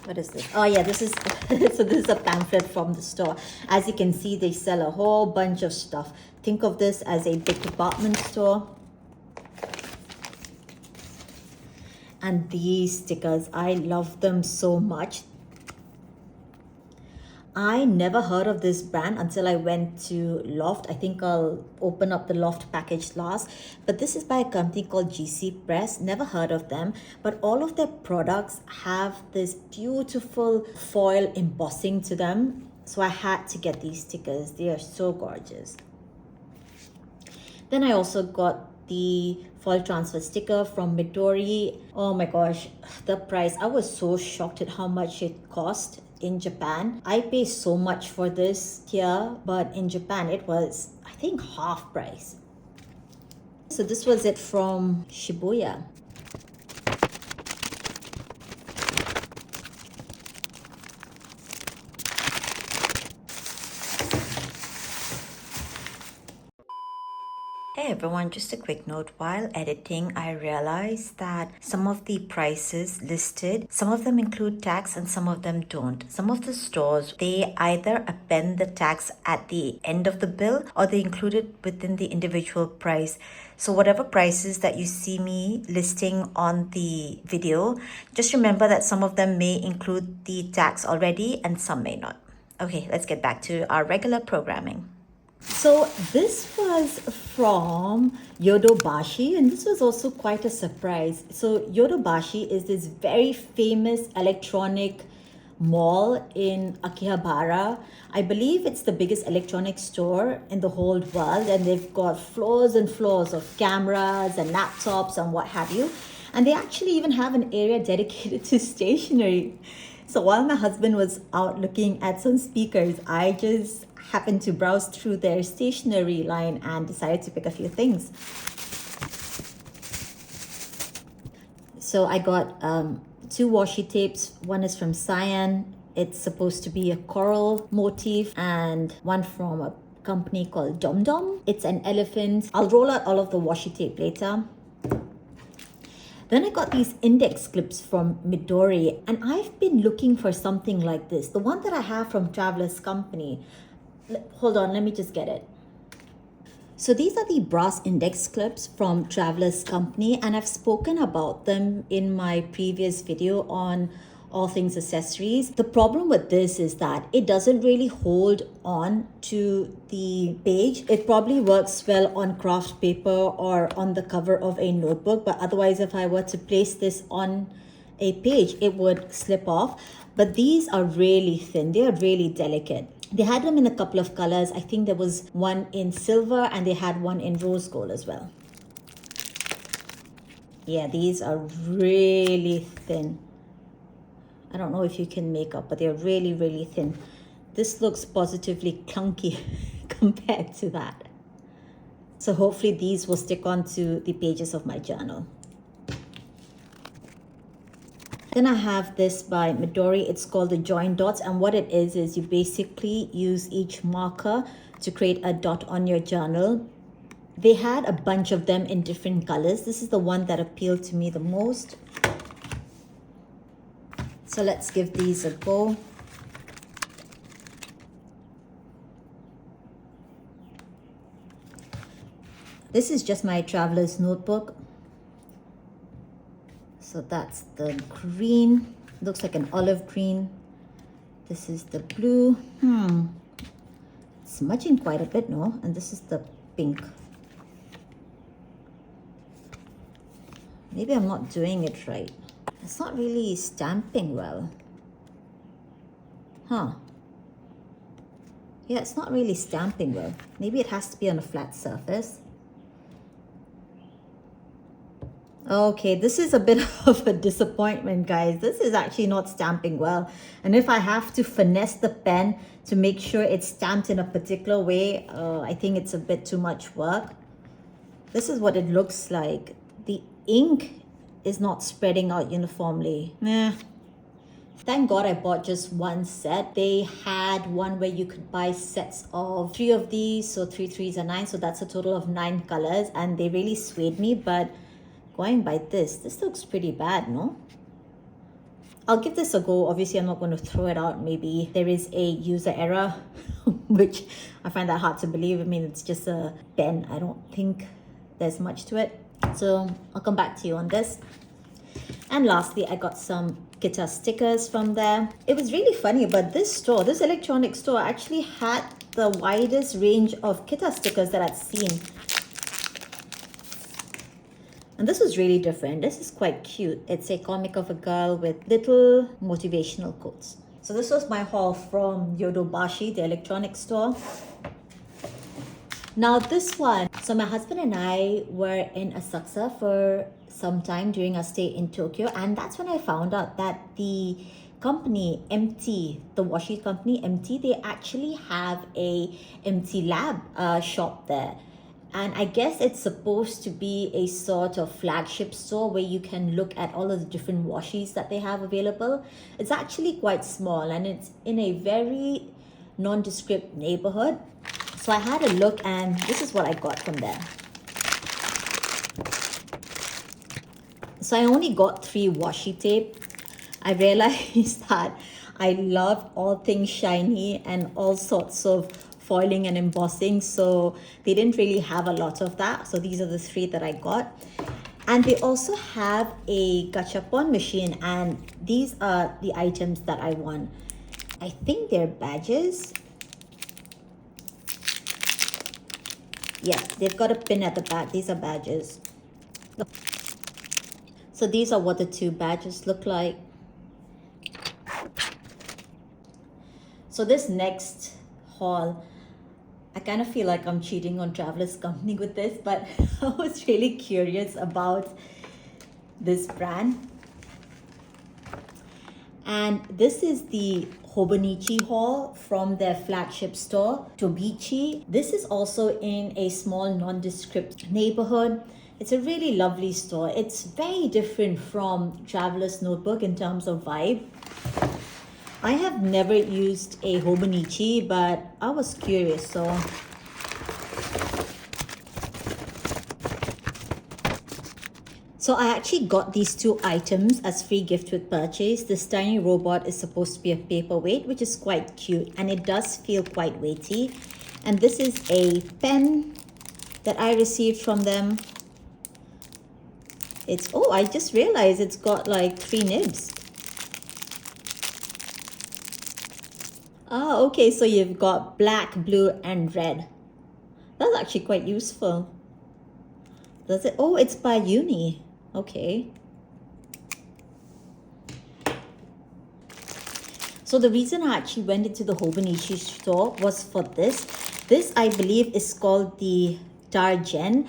What is this? Oh yeah, this is so this is a pamphlet from the store. As you can see, they sell a whole bunch of stuff. Think of this as a big department store. And these stickers, I love them so much. I never heard of this brand until I went to Loft. I think I'll open up the Loft package last. But this is by a company called GC Press. Never heard of them. But all of their products have this beautiful foil embossing to them. So I had to get these stickers. They are so gorgeous. Then I also got the foil transfer sticker from Midori. Oh my gosh, the price. I was so shocked at how much it cost. In Japan, I pay so much for this here, but in Japan it was, I think, half price. So this was it from Shibuya. Hey everyone, just a quick note. While editing, I realized that some of the prices listed, some of them include tax and some of them don't. Some of the stores, they either append the tax at the end of the bill or they include it within the individual price. So whatever prices that you see me listing on the video, just remember that some of them may include the tax already and some may not. Okay, let's get back to our regular programming. So this was from Yodobashi, and this was also quite a surprise. So Yodobashi is this very famous electronic mall in Akihabara. I believe it's the biggest electronic store in the whole world, and they've got floors and floors of cameras and laptops and what have you. And they actually even have an area dedicated to stationery. So while my husband was out looking at some speakers, I just happened to browse through their stationery line and decided to pick a few things. So I got two washi tapes. One is from Cyan. It's supposed to be a coral motif, and one from a company called Dom Dom. It's an elephant. I'll roll out all of the washi tape later. Then I got these index clips from Midori, and I've been looking for something like this. The one that I have from Traveler's Company. Hold on, let me just get it. So these are the brass index clips from Traveler's Company, and I've spoken about them in my previous video on all things accessories. The problem with this is that it doesn't really hold on to the page. It probably works well on craft paper or on the cover of a notebook, but otherwise if I were to place this on a page, it would slip off. But these are really thin. They are really delicate. They had them in a couple of colors. I think there was one in silver and they had one in rose gold as well. Yeah, these are really thin. I don't know if you can make up, but they're really, really thin. This looks positively clunky compared to that. So hopefully these will stick onto the pages of my journal. Then I have this by Midori. It's called the Join Dots, and what it is you basically use each marker to create a dot on your journal. They had a bunch of them in different colors. This is the one that appealed to me the most. So let's give these a go. This is just my traveler's notebook. So that's the green. Looks like an olive green. This is the blue. Let's smudging quite a bit, no? And this is the pink. Maybe I'm not doing it right. It's not really stamping well. Huh. Yeah, it's not really stamping well. Maybe it has to be on a flat surface. Okay, this is a bit of a disappointment, guys. This is actually not stamping well. And if I have to finesse the pen to make sure it's stamped in a particular way, I think it's a bit too much work. This is what it looks like. The ink is not spreading out uniformly. Thank God I bought just one set. They had one where you could buy sets of 3 of these, so 3 threes are 9, so that's a total of 9 colors, and they really swayed me. But going by this looks pretty bad, no? I'll give this a go. Obviously, I'm not going to throw it out. Maybe there is a user error, which I find that hard to believe. I mean, it's just a pen. I don't think there's much to it. So I'll come back to you on this. And lastly, I got some Cutest stickers from there. It was really funny, but this store, this electronic store, actually had the widest range of Cutest stickers that I'd seen. And this was really different. This is quite cute. It's a comic of a girl with little motivational quotes. So this was my haul from Yodobashi, the electronic store. Now this one, so my husband and I were in Asakusa for some time during our stay in Tokyo, and that's when I found out that the company MT, the washi company MT, they actually have a MT Lab shop there. And I guess it's supposed to be a sort of flagship store where you can look at all of the different washis that they have available. It's actually quite small and it's in a very nondescript neighborhood. So I had a look and this is what I got from there. So I only got 3 washi tape. I realized that I love all things shiny and all sorts of foiling and embossing, so they didn't really have a lot of that. So these are the 3 that I got. And they also have a Gachapon machine, and these are the items that I won. I think they're badges. Yeah, they've got a pin at the back. These are badges. So these are what the 2 badges look like. So this next haul, I kind of feel like I'm cheating on Traveler's Company with this, but I was really curious about this brand. And this is the Hobonichi haul from their flagship store, Tobichi. This is also in a small nondescript neighborhood. It's a really lovely store. It's very different from Traveler's Notebook in terms of vibe. I have never used a Hobonichi, but I was curious, so I actually got these 2 items as free gift with purchase. This tiny robot is supposed to be a paperweight, which is quite cute, and it does feel quite weighty. And this is a pen that I received from them. It's, oh, I just realized it's got like 3 nibs. Oh, okay, so you've got black, blue, and red. That's actually quite useful. Does it? Oh, it's by uni. Okay. So the reason I actually went into the Hobonichi store was for this. This, I believe, is called the Dargen.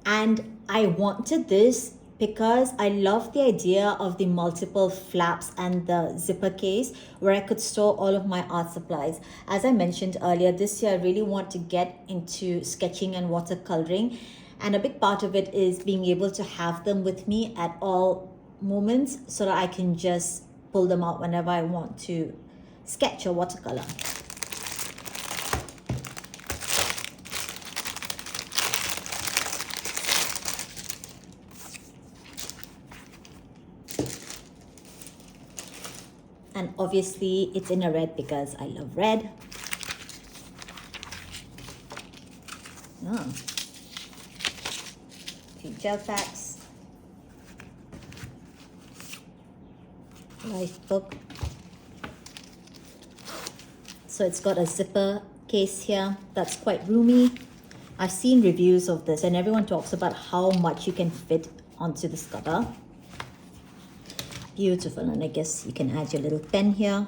And I wanted this because I love the idea of the multiple flaps and the zipper case where I could store all of my art supplies. As I mentioned earlier, this year I really want to get into sketching and watercoloring, and a big part of it is being able to have them with me at all moments so that I can just pull them out whenever I want to sketch or watercolor. And obviously it's in a red because I love red. Oh. 2 gel packs. Life book. So it's got a zipper case here that's quite roomy. I've seen reviews of this and everyone talks about how much you can fit onto this cover. Beautiful. And I guess you can add your little pen here.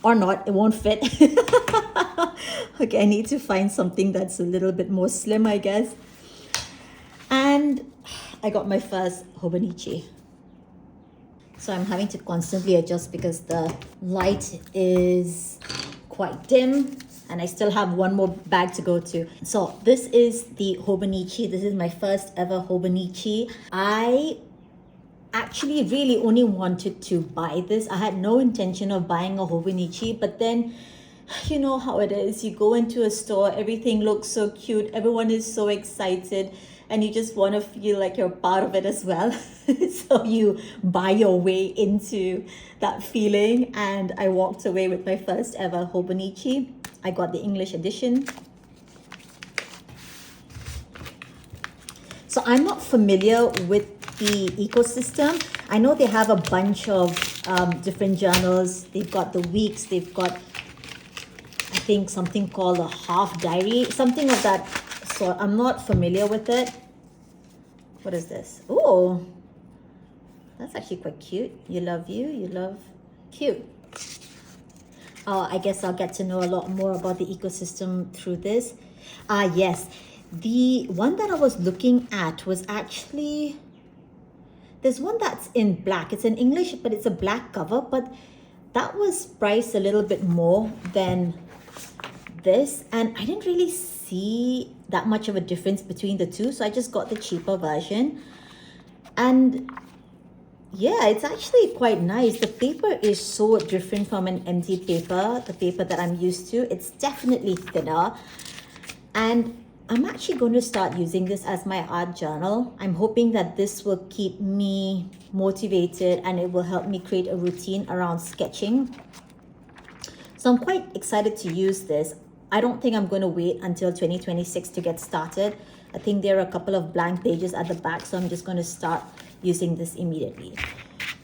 Or not, it won't fit. Okay, I need to find something that's a little bit more slim, I guess. And I got my first Hobonichi. So I'm having to constantly adjust because the light is quite dim and I still have one more bag to go to. So this is the Hobonichi. This is my first ever Hobonichi. I actually really only wanted to buy this. I had no intention of buying a Hobonichi, but then you know how it is. You go into a store, everything looks so cute, everyone is so excited, and you just want to feel like you're part of it as well. So you buy your way into that feeling, and I walked away with my first ever Hobonichi. I got the English edition. So I'm not familiar with the ecosystem. I know they have a bunch of different journals. They've got the weeks, they've got, I think, something called a half diary, something of that sort. I'm not familiar with it. What is this? Oh, that's actually quite cute. You love, cute. Oh, I guess I'll get to know a lot more about the ecosystem through this. Yes, the one that I was looking at was actually, there's one that's in black. It's in English, but it's a black cover, but that was priced a little bit more than this, and I didn't really see that much of a difference between the two, so I just got the cheaper version. And yeah, it's actually quite nice. The paper is so different from an empty paper, the paper that I'm used to. It's definitely thinner, and I'm actually going to start using this as my art journal. I'm hoping that this will keep me motivated and it will help me create a routine around sketching. So I'm quite excited to use this. I don't think I'm going to wait until 2026 to get started. I think there are a couple of blank pages at the back, so I'm just going to start using this immediately.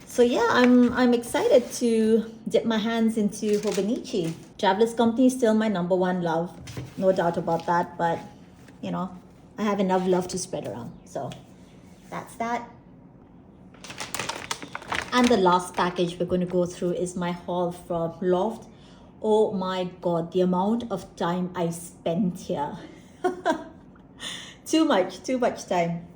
So yeah, I'm excited to dip my hands into Hobonichi. Travelers Company is still my number one love, no doubt about that, but you know, I have enough love to spread around. So that's that. And the last package we're going to go through is my haul from LOFT. Oh my god, the amount of time I spent here. Too much time.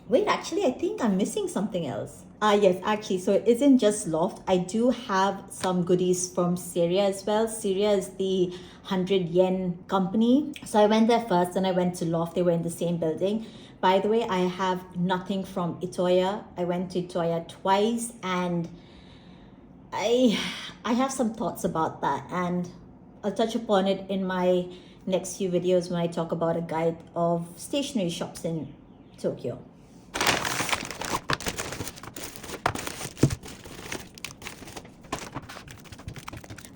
Wait, actually, I think I'm missing something else. Yes, actually, so it isn't just LOFT. I do have some goodies from Seria as well. Seria is the 100 yen company. So I went there first and I went to LOFT. They were in the same building. By the way, I have nothing from Itoya. I went to Itoya twice and I have some thoughts about that, and I'll touch upon it in my next few videos when I talk about a guide of stationery shops in Tokyo.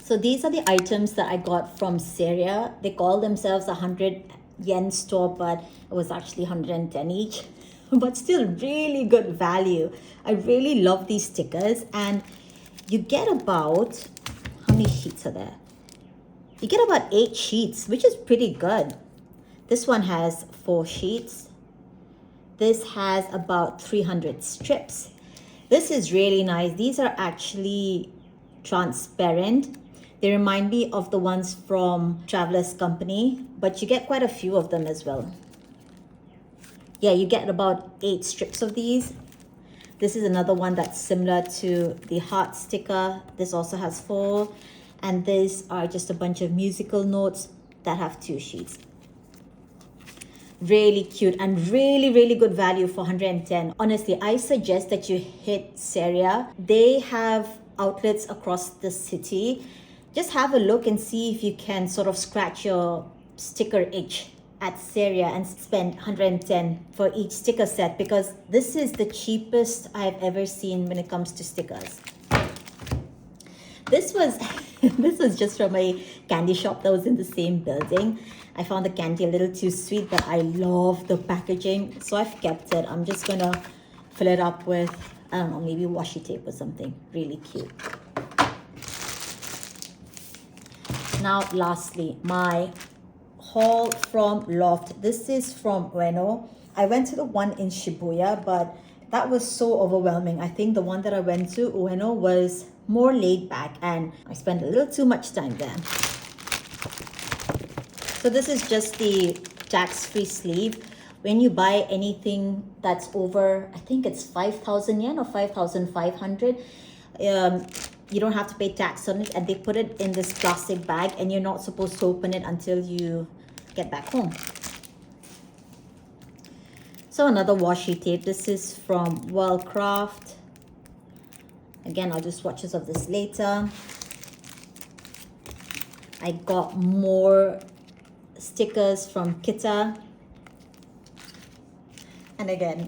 So these are the items that I got from Seria. They call themselves a 100 yen store, but it was actually 110 each. But still really good value. I really love these stickers, and you get about, how many sheets are there? You get about 8 sheets, which is pretty good. This one has 4 sheets. This has about 300 strips. This is really nice. These are actually transparent. They remind me of the ones from Travelers Company, but you get quite a few of them as well. Yeah, you get about 8 strips of these. This is another one that's similar to the heart sticker. This also has 4. And these are just a bunch of musical notes that have 2 sheets. Really cute and really good value for 110. Honestly, I suggest that you hit Seria. They have outlets across the city. Just have a look and see if you can sort of scratch your sticker itch at Seria and spend 110 for each sticker set, because this is the cheapest I've ever seen when it comes to stickers. This was this was just from a candy shop that was in the same building. I found the candy a little too sweet, but I love the packaging, so I've kept it. I'm just gonna fill it up with, I don't know, maybe washi tape or something. Really cute. Now, lastly, my haul from Loft. This is from Ueno. I went to the one in Shibuya, but that was so overwhelming. I think the one that I went to, Ueno, was more laid back and I spent a little too much time there. So this is just the tax-free sleeve. When you buy anything that's over, I think it's 5,000 yen or 5,500, you don't have to pay tax on it, and they put it in this plastic bag and you're not supposed to open it until you get back home. So another washi tape. This is from Wellcraft. Again, I'll do swatches of this later. I got more stickers from Kita. And again,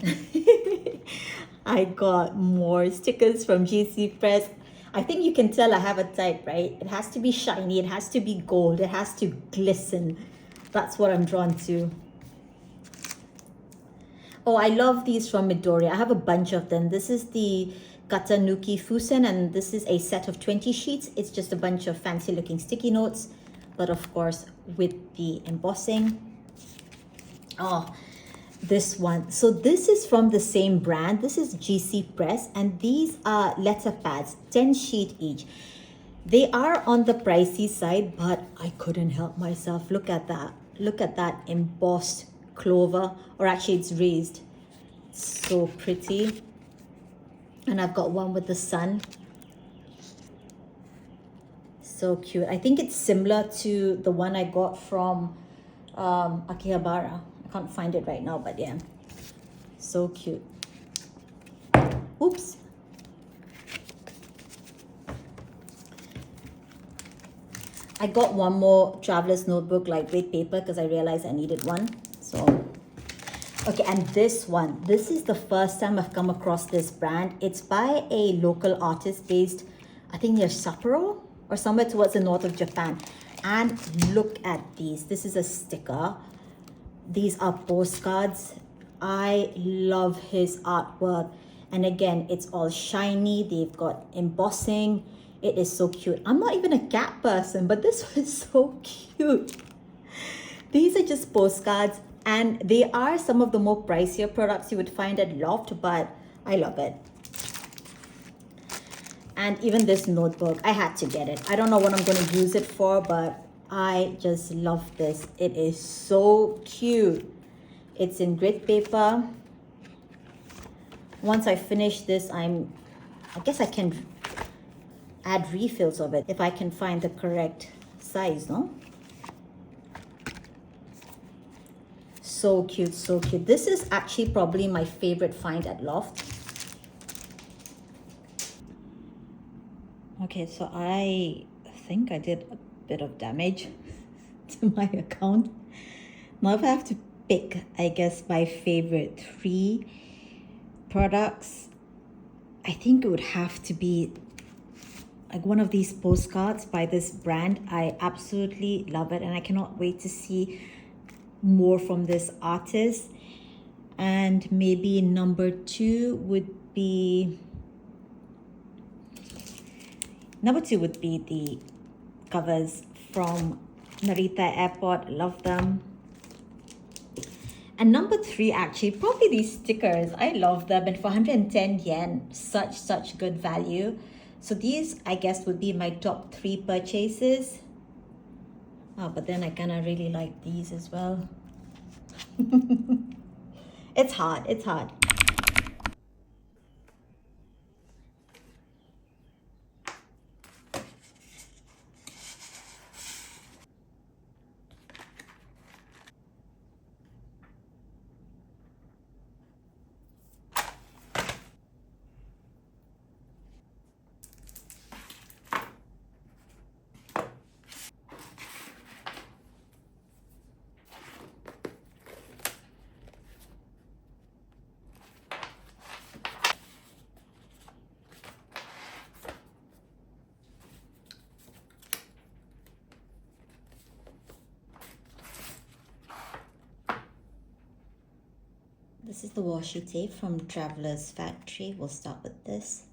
I got more stickers from GC Press. I think you can tell I have a type, right? It has to be shiny, it has to be gold, it has to glisten. That's what I'm drawn to. Oh, I love these from Midori. I have a bunch of them. This is the Katanuki Fusen, and this is a set of 20 sheets. It's just a bunch of fancy looking sticky notes, but of course with the embossing. Oh, this one. So this is from the same brand. This is GC Press, and these are letter pads, 10 sheet each. They are on the pricey side, but I couldn't help myself. Look at that. Look at that embossed clover, or actually it's raised. So pretty. And I've got one with the sun. So cute. I think it's similar to the one I got from Akihabara. I can't find it right now, but yeah, so cute. Oops. I got one more traveler's notebook lightweight paper because I realized I needed one. So, okay, and this one, this is the first time I've come across this brand. It's by a local artist based, I think near Sapporo or somewhere towards the north of Japan. And look at these. This is a sticker. These are postcards. I love his artwork. And again, it's all shiny. They've got embossing. It is so cute. I'm not even a cat person, but this was so cute. These are just postcards, and they are some of the more pricier products you would find at Loft, but I love it. And even this notebook, I had to get it. I don't know what I'm going to use it for, but I just love this. It is so cute. It's in grit paper. Once I finish this, I guess I can add refills of it if I can find the correct size, no? So cute, so cute. This is actually probably my favorite find at Loft. Okay, so I think I did a bit of damage to my account. Now if I have to pick, I guess, my favorite 3 products, I think it would have to be like one of these postcards by this brand. I absolutely love it, and I cannot wait to see more from this artist. And maybe number 2 would be the covers from Narita Airport. I love them. And number 3, actually, probably these stickers. I love them, and for 110 yen, such good value. So these, I guess, would be my top 3 purchases. Oh, but then I kind of really like these as well. It's hard, it's hard. This is the washi tape from Traveler's Factory. We'll start with this.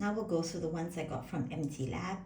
Now we'll go through the ones I got from MT Lab.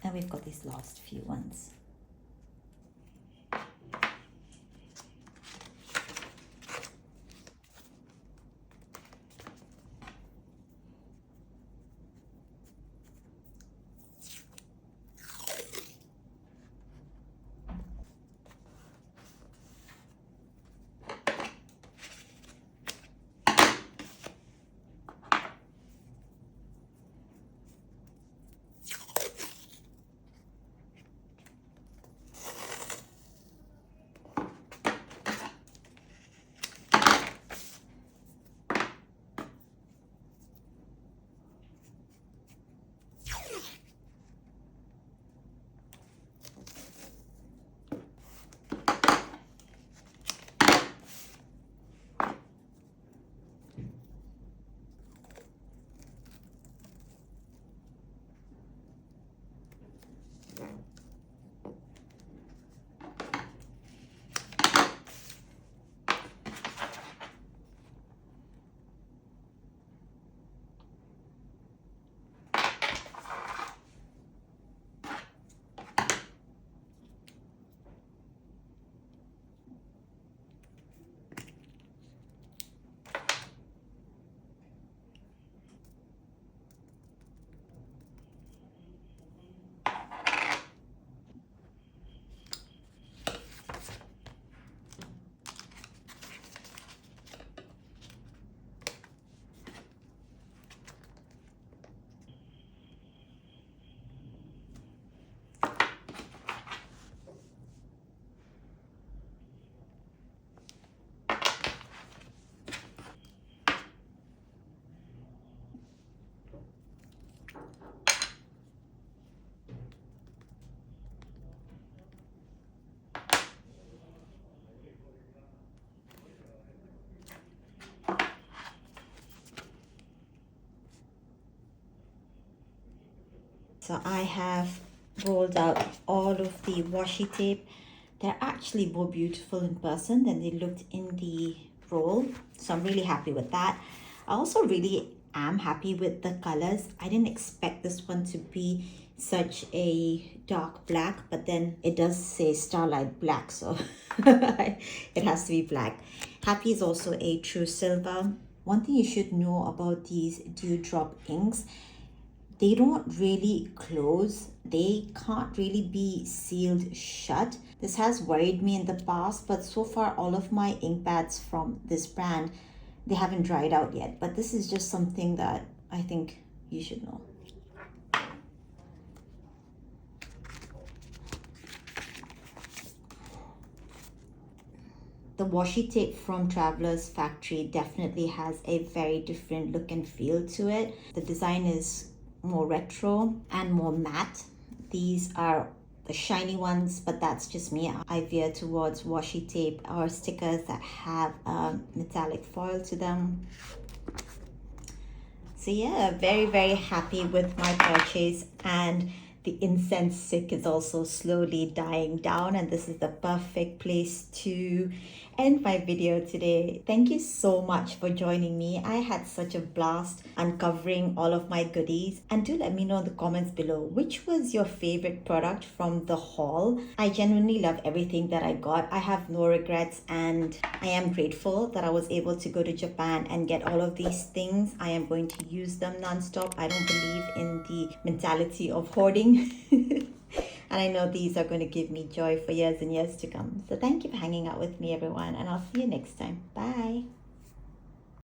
And we've got these last few ones. So I have rolled out all of the washi tape. They're actually more beautiful in person than they looked in the roll. So I'm really happy with that. I also really am happy with the colors. I didn't expect this one to be such a dark black, but then it does say Starlight Black, so it has to be black. Happy is also a true silver. One thing you should know about these dewdrop inks, they don't really close. They can't really be sealed shut. This has worried me in the past, but so far all of my ink pads from this brand, they haven't dried out yet. But this is just something that I think you should know. The washi tape from Traveler's Factory definitely has a very different look and feel to it. The design is more retro and more matte. These are the shiny ones, but that's just me. I veer towards washi tape or stickers that have metallic foil to them. So yeah, very, very happy with my purchase, and the incense stick is also slowly dying down, and this is the perfect place to end my video today. Thank you so much for joining me. I had such a blast uncovering all of my goodies, and do let me know in the comments below which was your favorite product from the haul. I genuinely love everything that I got. I have no regrets, and I am grateful that I was able to go to Japan and get all of these things. I am going to use them non-stop. I don't believe in the mentality of hoarding. And I know these are going to give me joy for years and years to come. So thank you for hanging out with me, everyone, and I'll see you next time. Bye.